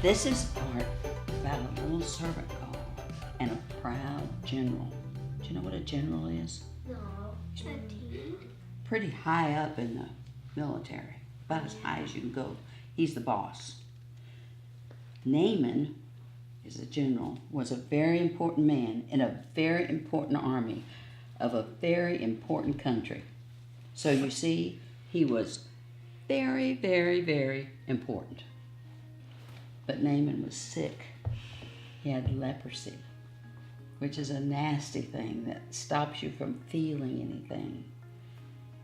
This is part about a little servant girl and a proud general. Do you know what a general is? No, a teen. Pretty high up in the military, about as high as you can go. He's the boss. Naaman is a general, was a very important man in a very important army of a very important country. So you see, he was very, very, very important. But Naaman was sick. He had leprosy, which is a nasty thing that stops you from feeling anything.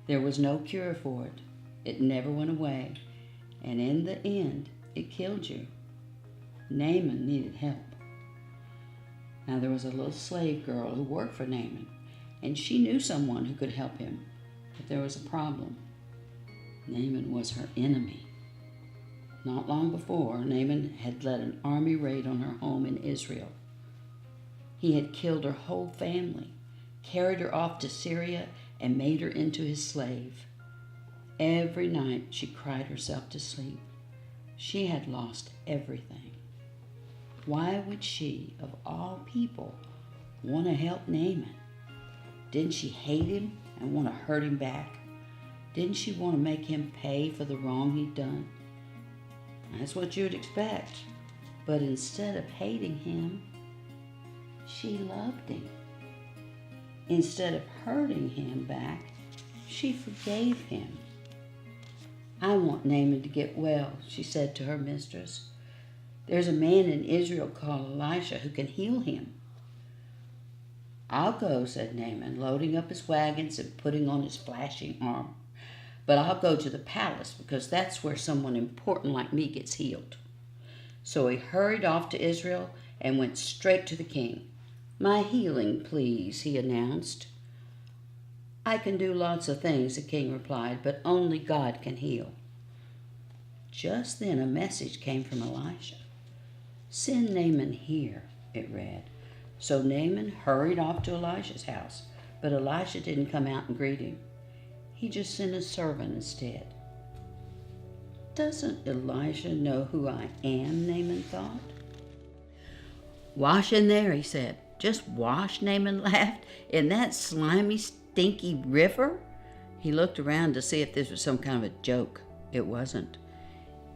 There was no cure for it. It never went away. And in the end, it killed you. Naaman needed help. Now there was a little slave girl who worked for Naaman, and she knew someone who could help him. But there was a problem. Naaman was her enemy. Not long before, Naaman had led an army raid on her home in Israel. He had killed her whole family, carried her off to Syria, and made her into his slave. Every night she cried herself to sleep. She had lost everything. Why would she, of all people, want to help Naaman? Didn't she hate him and want to hurt him back? Didn't she want to make him pay for the wrong he'd done? That's what you'd expect. But instead of hating him, she loved him. Instead of hurting him back, she forgave him. I want Naaman to get well, she said to her mistress. There's a man in Israel called Elisha who can heal him. I'll go, said Naaman, loading up his wagons and putting on his flashing armor. But I'll go to the palace because that's where someone important like me gets healed. So he hurried off to Israel and went straight to the king. My healing, please, he announced. I can do lots of things, the king replied, but only God can heal. Just then a message came from Elisha. Send Naaman here, it read. So Naaman hurried off to Elisha's house, but Elisha didn't come out and greet him. He just sent a servant instead. Doesn't Elisha know who I am, Naaman thought. Wash in there, he said. Just wash, Naaman laughed, in that slimy, stinky river? He looked around to see if this was some kind of a joke. It wasn't.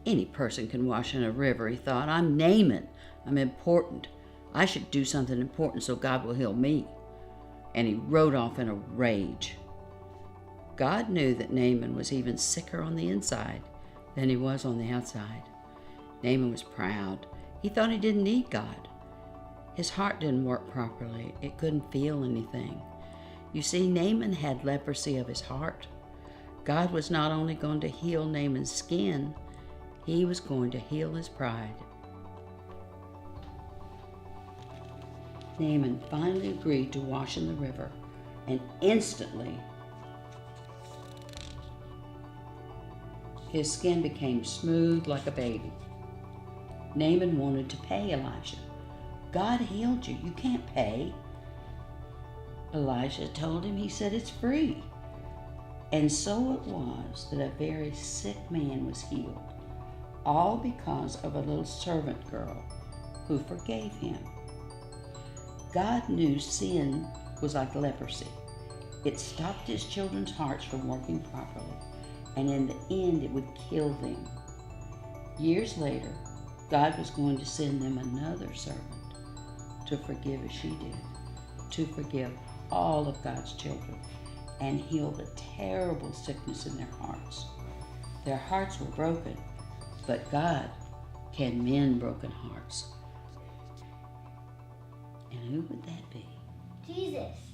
Any person can wash in a river, he thought. I'm Naaman. I'm important. I should do something important so God will heal me. And he rode off in a rage. God knew that Naaman was even sicker on the inside than he was on the outside. Naaman was proud. He thought he didn't need God. His heart didn't work properly. It couldn't feel anything. You see, Naaman had leprosy of his heart. God was not only going to heal Naaman's skin, he was going to heal his pride. Naaman finally agreed to wash in the river, and instantly his skin became smooth like a baby. Naaman wanted to pay Elisha. God healed you. You can't pay. Elisha told him, he said, it's free. And so it was that a very sick man was healed, all because of a little servant girl who forgave him. God knew sin was like leprosy. It stopped his children's hearts from working properly, and in the end it would kill them. Years later, God was going to send them another servant to forgive as she did, to forgive all of God's children and heal the terrible sickness in their hearts. Their hearts were broken, but God can mend broken hearts. And who would that be? Jesus.